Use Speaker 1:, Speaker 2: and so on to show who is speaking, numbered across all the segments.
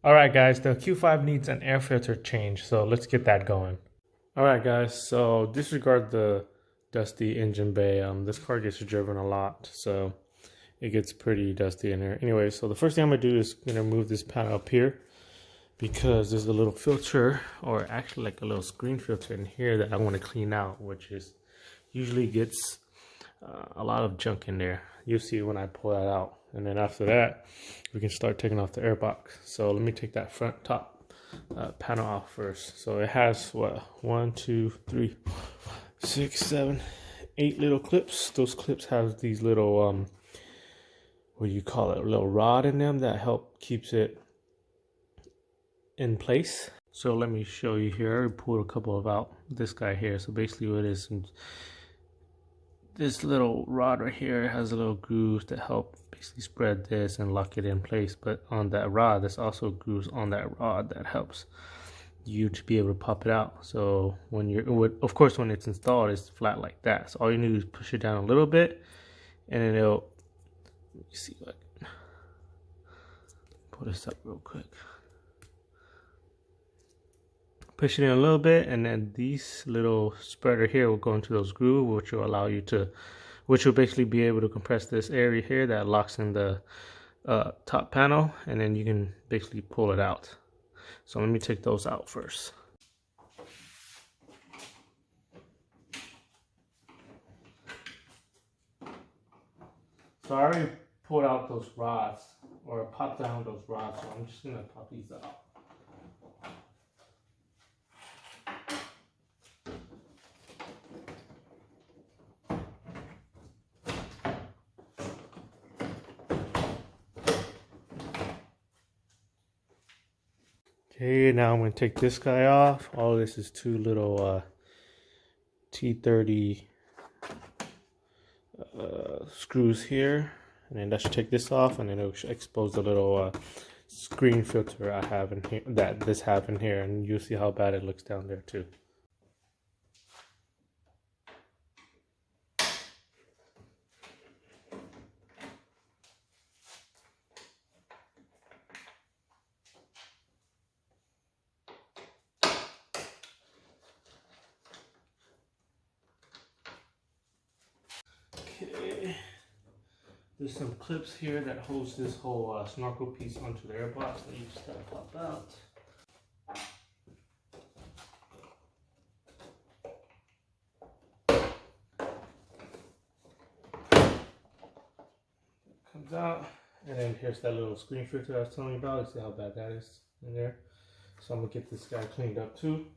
Speaker 1: Alright guys, the Q5 needs an air filter change, so let's get that going. Alright guys, so disregard the dusty engine bay. This car gets driven a lot, so it gets pretty dusty in here. Anyway, so the first thing I'm going to do is move this panel up here because there's a little filter, or actually like a little screen filter in here that I want to clean out, which is usually gets a lot of junk in there. You'll see when I pull that out. And then after that, we can start taking off the airbox. So let me take that front top panel off first. So it has what, 1, 2, 3, 6, 7, 8 little clips. Those clips have these little what do you call it, a little rod in them that help keeps it in place. So let me show you here. I pulled a couple of out. This guy here. So basically what it is, this little rod right here has a little grooves that help basically spread this and lock it in place. But on that rod, there's also grooves on that rod that helps you to be able to pop it out. So when you're, of course, when it's installed, it's flat like that. So all you need is push it down a little bit, and then it'll. Let me see if I can pull this up real quick. Push it in a little bit, and then these little spreader here will go into those grooves, which will allow you to, which will basically be able to compress this area here that locks in the top panel, and then you can basically pull it out. So let me take those out first. So I already pulled out those rods, or popped down those rods, so I'm just gonna pop these out. Okay, now I'm going to take this guy off. All of this is two little T30 screws here. And then that should take this off, and then it will expose the little screen filter I have in here, that this have in here, and you'll see how bad it looks down there too. Okay, there's some clips here that holds this whole snorkel piece onto the airbox that you just gotta pop out. Comes out, and then here's that little screen filter I was telling you about. You see how bad that is in there. So I'm gonna get this guy cleaned up too.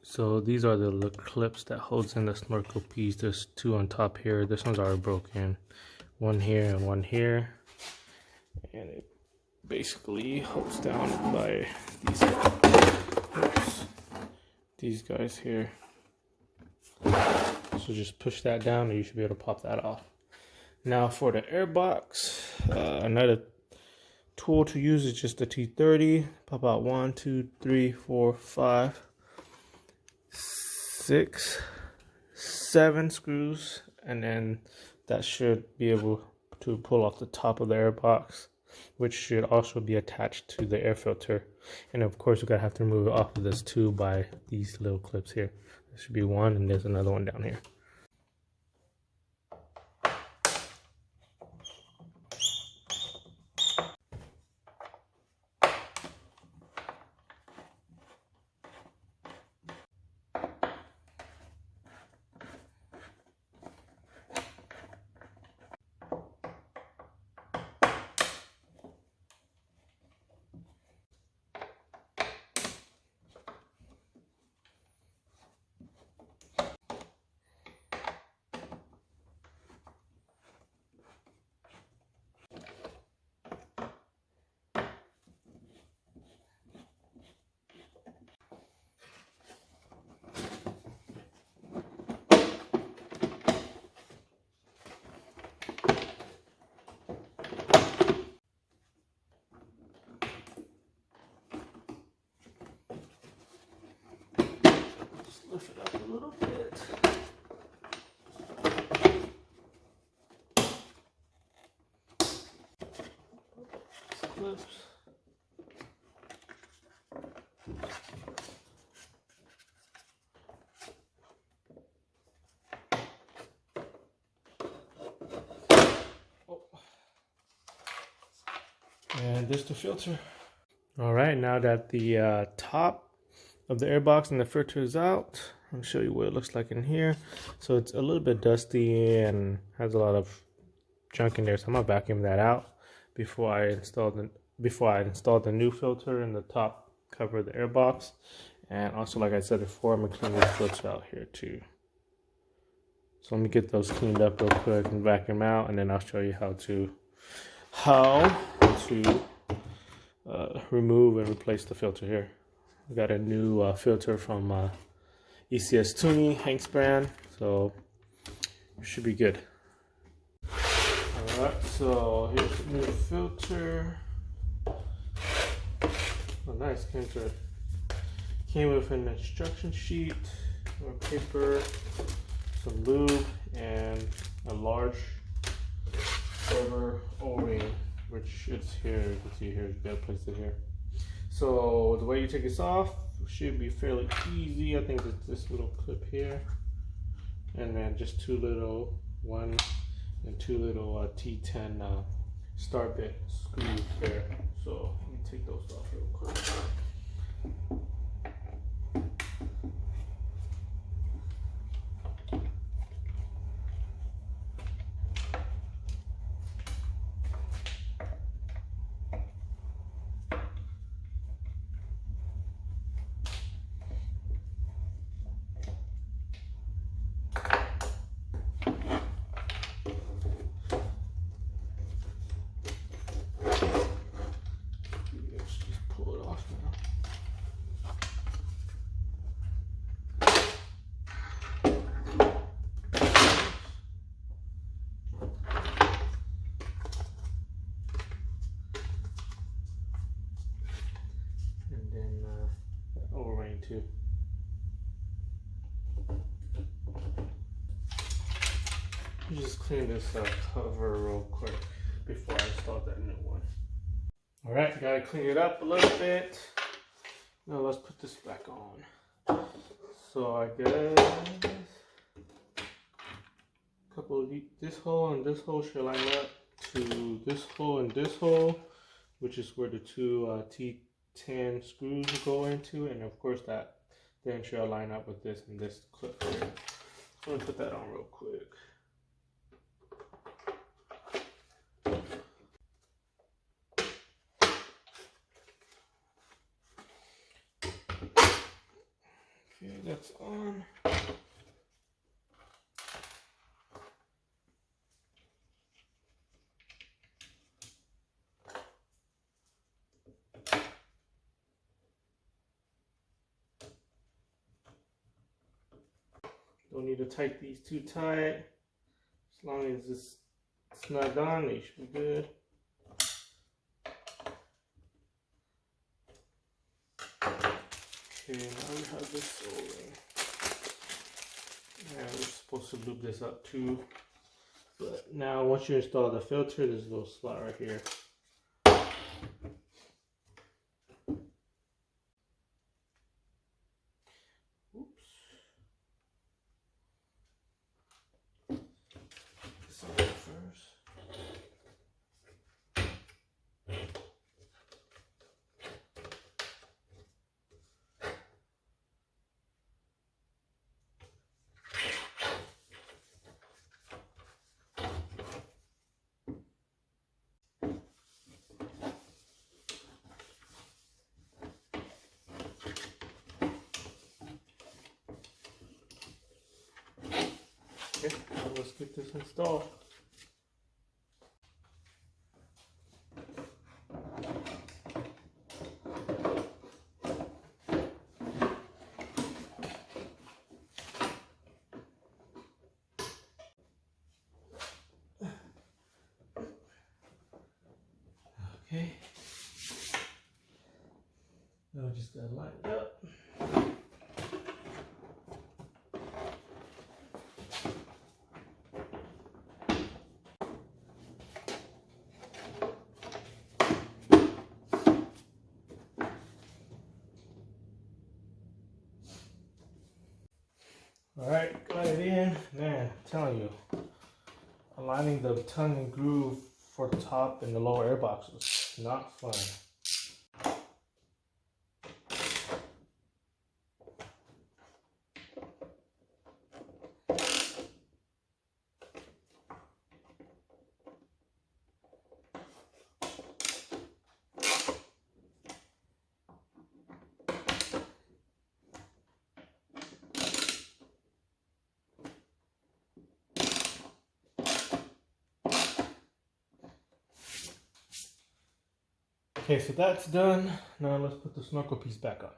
Speaker 1: So these are the little clips that holds in the snorkel piece. There's two on top here. This one's already broken. One here and one here. And it basically holds down by these guys here. So just push that down and you should be able to pop that off. Now for the airbox, another tool to use is just the T30. Pop out 1, 2, 3, 4, 5, 6, 7 screws, and then that should be able to pull off the top of the airbox, which should also be attached to the air filter. And of course, we're gonna have to remove it off of this too by these little clips here. There should be one, and there's another one down here. Lift it up a little bit. Clips. And there's the filter. All right, now that the top of the airbox and the filter is out, I'll show you what it looks like in here. So it's a little bit dusty and has a lot of junk in there, so I'm gonna vacuum that out before I install the new filter in the top cover of the airbox. And also, like I said before, I'm gonna clean this filter out here too. So let me get those cleaned up real quick and vacuum out, and then I'll show you how to remove and replace the filter here. We got a new filter from ECS Tuning, Hengst brand, so it should be good. Alright, so here's the new filter. Oh, nice, came with an instruction sheet, more paper, some lube, and a large rubber O-ring, which is here. You can see here, got placed it here. So the way you take this off should be fairly easy. I think it's this little clip here, and then just one and two little T10 start bit screws there. So let me take those off real quick. Too. Just clean this cover real quick before I install that new one. All right, gotta clean it up a little bit. Now let's put this back on. So I guess a couple of this hole and this hole should line up to this hole and this hole, which is where the two T10 screws will go into, and of course that then should line up with this and this clip here. So I'm gonna put that on real quick. Okay, that's on. Don't need to tighten these too tight. As long as it's snug on, they should be good. Okay, now we have this O-ring. And we're supposed to lube this up too. But now once you install the filter, there's a little slot right here. Okay, now let's get this installed. Okay, now I just gotta line it up. Alright, got it in. Man, I'm telling you, aligning the tongue and groove for the top and the lower air box was not fun. Okay, so that's done. Now let's put the snorkel piece back on.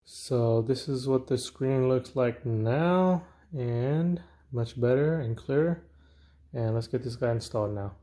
Speaker 1: So this is what the screen looks like now, and much better and clearer. And let's get this guy installed now.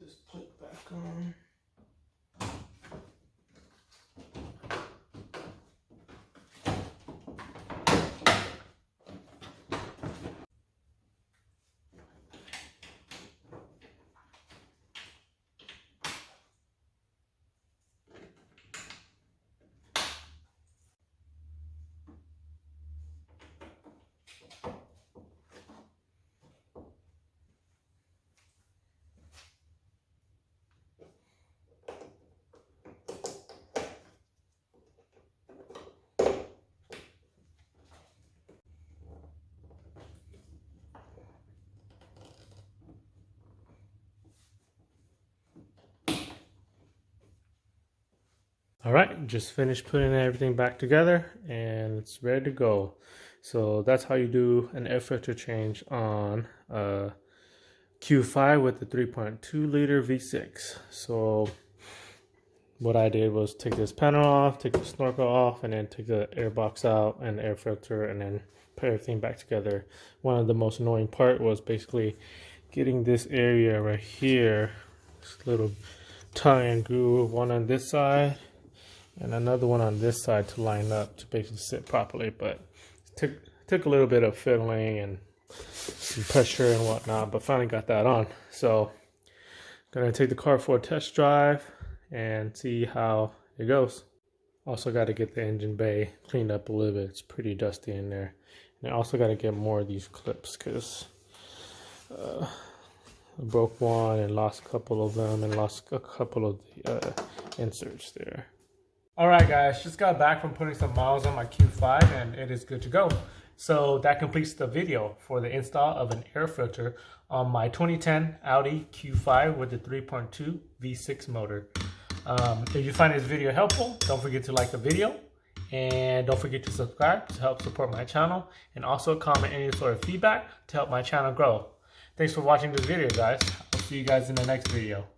Speaker 1: Just put it back on. All right, just finished putting everything back together and it's ready to go. So that's how you do an air filter change on a Q5 with the 3.2 liter V6. So what I did was take this panel off, take the snorkel off, and then take the air box out and the air filter, and then put everything back together. One of the most annoying part was basically getting this area right here, this little tongue and groove, one on this side and another one on this side to line up to basically sit properly. But it took a little bit of fiddling and some pressure and whatnot, but finally got that on. So I'm gonna take the car for a test drive and see how it goes. Also got to get the engine bay cleaned up a little bit. It's pretty dusty in there. And I also got to get more of these clips because I broke one and lost a couple of them and lost a couple of the inserts there. Alright guys, just got back from putting some miles on my Q5 and it is good to go. So that completes the video for the install of an air filter on my 2010 Audi Q5 with the 3.2 V6 motor. If you find this video helpful, don't forget to like the video and don't forget to subscribe to help support my channel, and also comment any sort of feedback to help my channel grow. Thanks for watching this video guys. I'll see you guys in the next video.